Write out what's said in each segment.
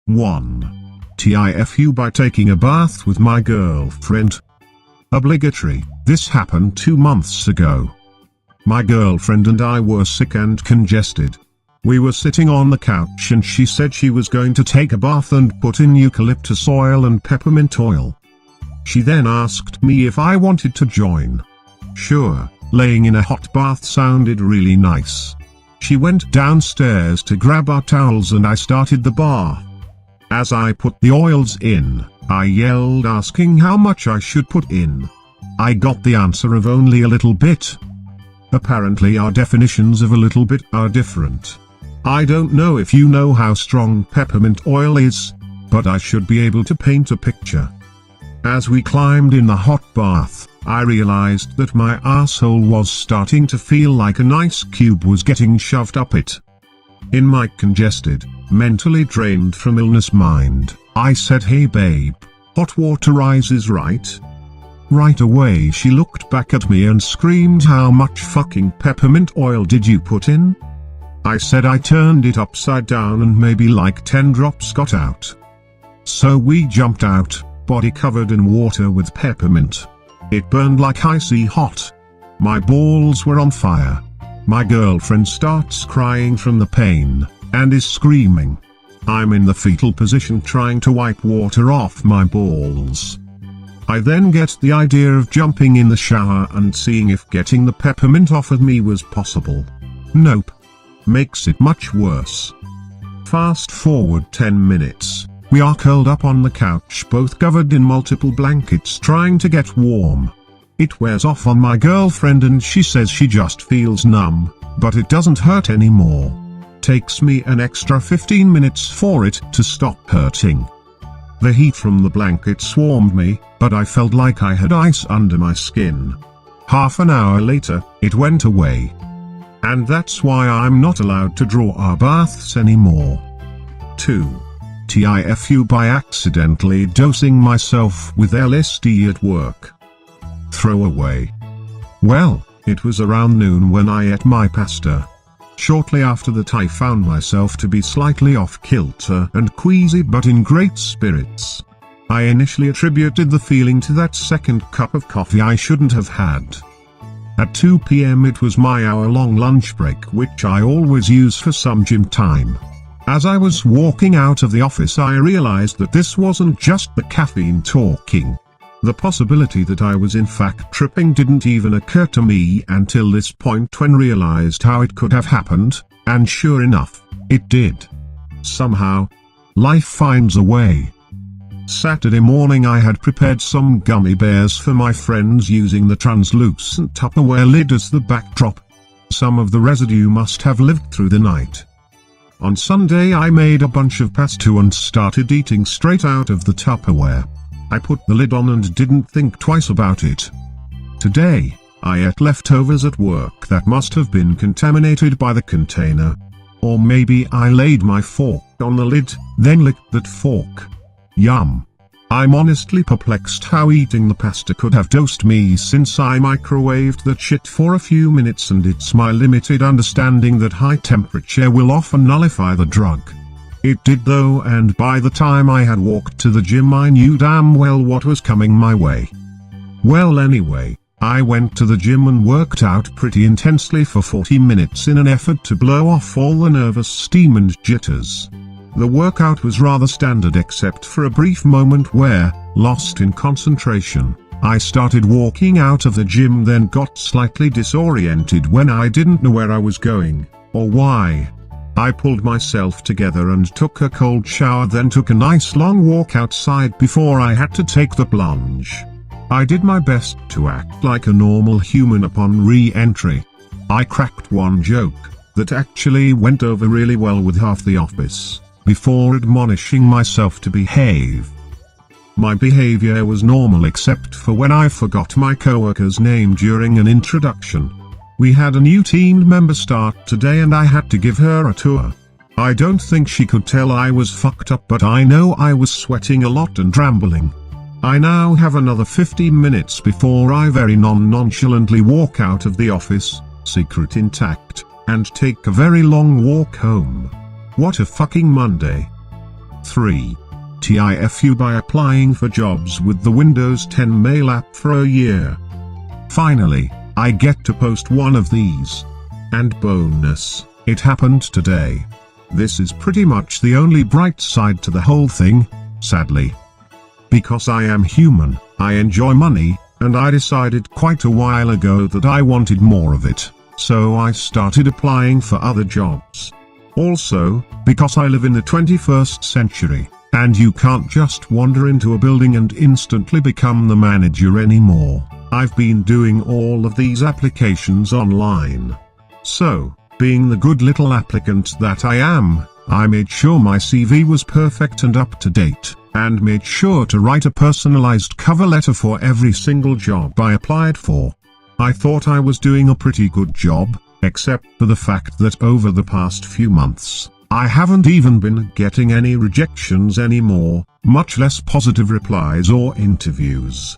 1. TIFU by taking a bath with my girlfriend. Obligatory. This happened 2 months ago. My girlfriend and I were sick and congested. We were sitting on the couch and she said she was going to take a bath and put in eucalyptus oil and peppermint oil. She then asked me if I wanted to join. Sure, laying in a hot bath sounded really nice. She went downstairs to grab our towels and I started the bath. As I put the oils in, I yelled asking how much I should put in. I got the answer of only a little bit. Apparently our definitions of a little bit are different. I don't know if you know how strong peppermint oil is, but I should be able to paint a picture. As we climbed in the hot bath, I realized that my asshole was starting to feel like an ice cube was getting shoved up it. In my congested, mentally drained from illness mind, I said, "Hey babe, hot water rises right?" Right away she looked back at me and screamed, "How much fucking peppermint oil did you put in?" I said I turned it upside down and maybe like 10 drops got out. So we jumped out, body covered in water with peppermint. It burned like icy hot. My balls were on fire. My girlfriend starts crying from the pain, and is screaming. I'm in the fetal position trying to wipe water off my balls. I then get the idea of jumping in the shower and seeing if getting the peppermint off of me was possible. Nope. Makes it much worse. Fast forward 10 minutes, we are curled up on the couch both covered in multiple blankets trying to get warm. It wears off on my girlfriend and she says she just feels numb, but it doesn't hurt anymore. Takes me an extra 15 minutes for it to stop hurting. The heat from the blankets warmed me, but I felt like I had ice under my skin. Half an hour later, it went away. And that's why I'm not allowed to draw our baths anymore. 2. TIFU by accidentally dosing myself with LSD at work. Throwaway. Well, it was around noon when I ate my pasta. Shortly after that I found myself to be slightly off kilter and queasy but in great spirits. I initially attributed the feeling to that second cup of coffee I shouldn't have had. At 2 p.m. it was my hour-long lunch break, which I always use for some gym time. As I was walking out of the office I realized that this wasn't just the caffeine talking. The possibility that I was in fact tripping didn't even occur to me until this point when realized how it could have happened, and sure enough, it did. Somehow, life finds a way. Saturday morning I had prepared some gummy bears for my friends using the translucent Tupperware lid as the backdrop. Some of the residue must have lived through the night. On Sunday I made a bunch of pasta and started eating straight out of the Tupperware. I put the lid on and didn't think twice about it. Today, I ate leftovers at work that must have been contaminated by the container. Or maybe I laid my fork on the lid, then licked that fork. Yum. I'm honestly perplexed how eating the pasta could have dosed me, since I microwaved that shit for a few minutes and it's my limited understanding that high temperature will often nullify the drug. It did though, and by the time I had walked to the gym I knew damn well what was coming my way. Well anyway, I went to the gym and worked out pretty intensely for 40 minutes in an effort to blow off all the nervous steam and jitters. The workout was rather standard except for a brief moment where, lost in concentration, I started walking out of the gym, then got slightly disoriented when I didn't know where I was going, or why. I pulled myself together and took a cold shower, then took a nice long walk outside before I had to take the plunge. I did my best to act like a normal human upon re-entry. I cracked one joke that actually went over really well with half the office, before admonishing myself to behave. My behavior was normal except for when I forgot my coworker's name during an introduction. We had a new team member start today and I had to give her a tour. I don't think she could tell I was fucked up, but I know I was sweating a lot and rambling. I now have another 15 minutes before I very nonchalantly walk out of the office, secret intact, and take a very long walk home. What a fucking Monday. 3. TIFU by applying for jobs with the Windows 10 mail app for a year. Finally, I get to post one of these. And bonus, it happened today. This is pretty much the only bright side to the whole thing, sadly. Because I am human, I enjoy money, and I decided quite a while ago that I wanted more of it, so I started applying for other jobs. Also, because I live in the 21st century, and you can't just wander into a building and instantly become the manager anymore, I've been doing all of these applications online. So, being the good little applicant that I am, I made sure my CV was perfect and up to date, and made sure to write a personalized cover letter for every single job I applied for. I thought I was doing a pretty good job, except for the fact that over the past few months, I haven't even been getting any rejections anymore, much less positive replies or interviews.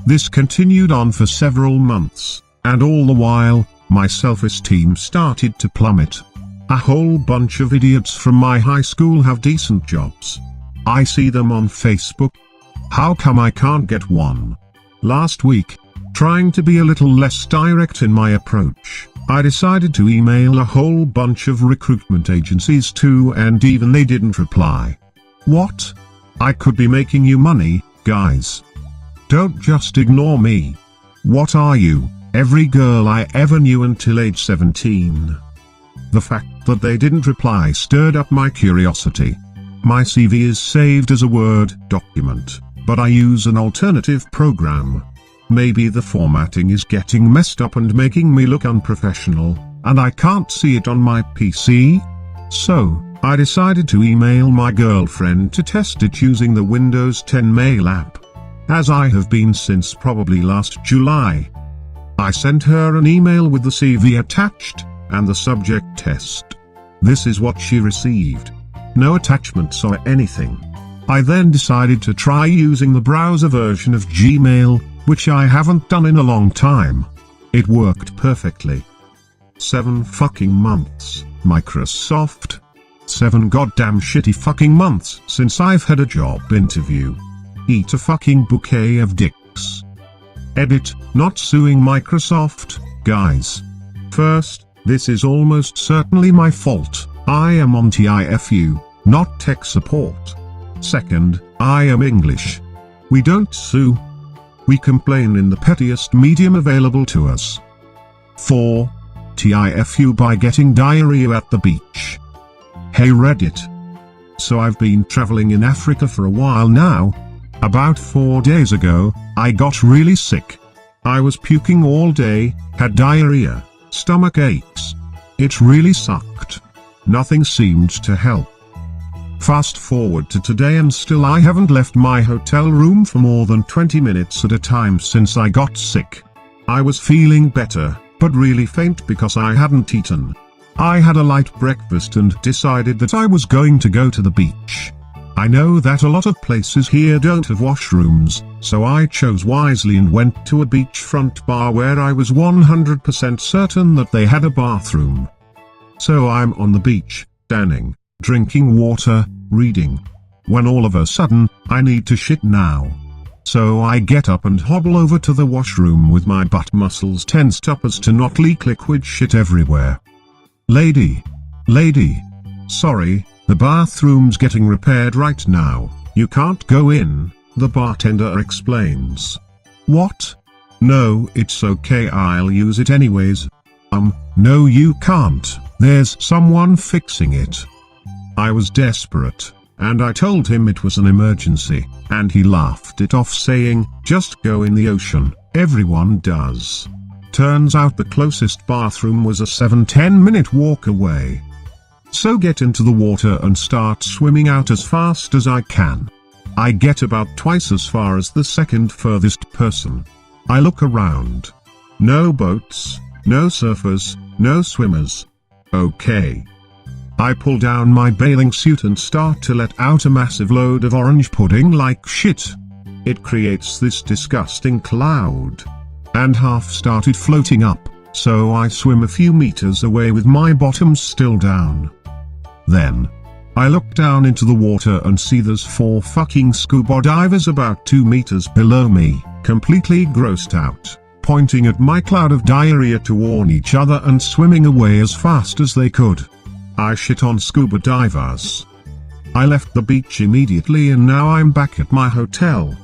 This continued on for several months, and all the while, my self-esteem started to plummet. A whole bunch of idiots from my high school have decent jobs. I see them on Facebook. How come I can't get one? Last week, trying to be a little less direct in my approach, I decided to email a whole bunch of recruitment agencies too, and even they didn't reply. What? I could be making you money, guys. Don't just ignore me. What are you, every girl I ever knew until age 17? The fact that they didn't reply stirred up my curiosity. My CV is saved as a Word document, but I use an alternative program. Maybe the formatting is getting messed up and making me look unprofessional, and I can't see it on my PC? So, I decided to email my girlfriend to test it using the Windows 10 mail app. As I have been since probably last July. I sent her an email with the CV attached, and the subject test. This is what she received. No attachments or anything. I then decided to try using the browser version of Gmail, which I haven't done in a long time. It worked perfectly. 7 fucking months, Microsoft. 7 goddamn shitty fucking months since I've had a job interview. Eat a fucking bouquet of dicks. Edit, not suing Microsoft, guys. First, this is almost certainly my fault. I am on TIFU, not tech support. Second, I am English. We don't sue. We complain in the pettiest medium available to us. 4. TIFU by getting diarrhea at the beach. Hey Reddit. So I've been traveling in Africa for a while now. About 4 days ago, I got really sick. I was puking all day, had diarrhea, stomach aches. It really sucked. Nothing seemed to help. Fast forward to today and still I haven't left my hotel room for more than 20 minutes at a time since I got sick. I was feeling better, but really faint because I hadn't eaten. I had a light breakfast and decided that I was going to go to the beach. I know that a lot of places here don't have washrooms, so I chose wisely and went to a beachfront bar where I was 100% certain that they had a bathroom. So I'm on the beach, standing, drinking water, reading. When all of a sudden, I need to shit now. So I get up and hobble over to the washroom with my butt muscles tensed up as to not leak liquid shit everywhere. Lady, sorry, the bathroom's getting repaired right now, you can't go in, the bartender explains. What? No, it's okay, I'll use it anyways. No you can't, there's someone fixing it. I was desperate, and I told him it was an emergency, and he laughed it off saying, just go in the ocean, everyone does. Turns out the closest bathroom was a 7-10 minute walk away. So get into the water and start swimming out as fast as I can. I get about twice as far as the second furthest person. I look around. No boats, no surfers, no swimmers. Okay. I pull down my bathing suit and start to let out a massive load of orange pudding like shit. It creates this disgusting cloud. And half started floating up, so I swim a few meters away with my bottoms still down. Then, I look down into the water and see there's 4 fucking scuba divers about 2 meters below me, completely grossed out, pointing at my cloud of diarrhea to warn each other and swimming away as fast as they could. I shit on scuba divers. I left the beach immediately and now I'm back at my hotel.